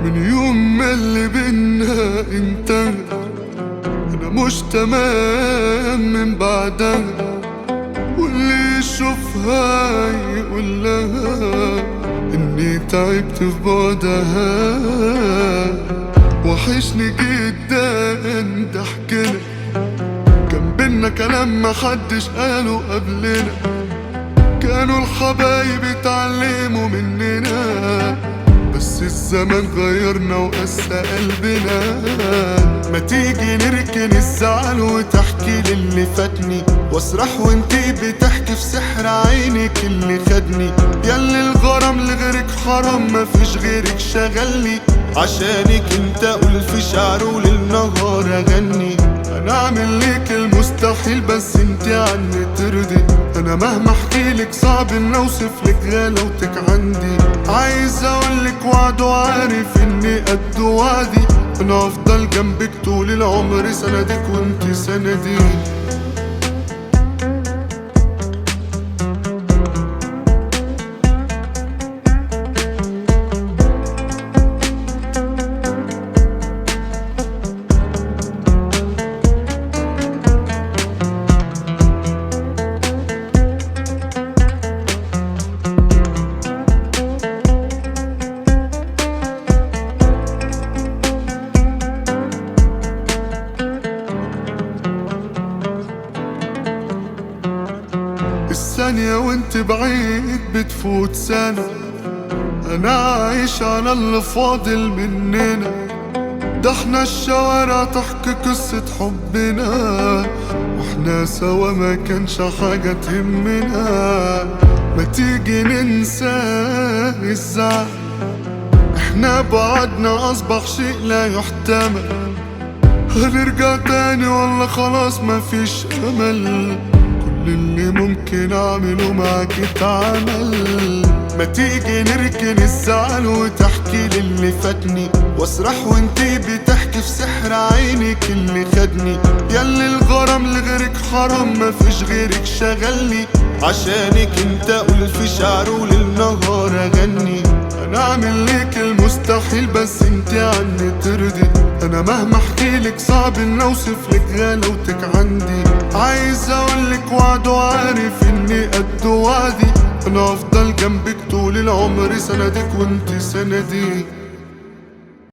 من يوم ما اللي بينا انتهى انا مش تمام من بعدها، واللي يشوفها يقول لها اني تعبت في بعدها. وحشني جدا ضحكنا، كان بينا كلام محدش قاله قبلنا، كانوا الحبايب اتعلموا مننا، بس الزمن غيرنا وقسى قلبنا. ما تيجي نركن الزعل وتحكي للي فاتني، واسرح وانتي بتحكي في سحر عينك اللي خدني. ياللي الغرام لغيرك حرام، مفيش غيرك شغلني، عشانك انت اقول في شعر وللنهار اغني. انا اعمل ليك المستحيل بس انتي عني ترضي، انا مهما احكيلك صعب ان اوصف لك غلاوتك عندي. عايز اقولك وعد وعارف اني قد وعدي، انا افضل جنبك طول العمر، سندك وانتي سندي. الثانية وانت بعيد بتفوت سنة، انا عايش على اللي فاضل مننا. ده احنا الشوارع تحكي قصة حبنا، واحنا سوا ما كانش حاجة تهمنا. ما تيجي ننسى الزعل، احنا بعدنا اصبح شيء لا يحتمل. هنرجع تاني ولا خلاص مفيش امل؟ اللي ممكن اعمله معاك اتعمل. ما تيجي نركن الزعل وتحكي للي فاتني، واسرح وانتي بتحكي في سحر عينك اللي خدني. ياللي الغرام لغيرك حرام، مفيش غيرك شغلني، عشانك انت اقول في شعر وللنهار اغني. انا اعمل ليك المستحيل بس انتي عني ترضي، انا مهما احكيلك صعب ان اوصف لك غلاوتك عندي. عايز اقولك وعد وعارف اني قد وعدي، انا افضل جنبك طول العمر، سندك وانتي سندي.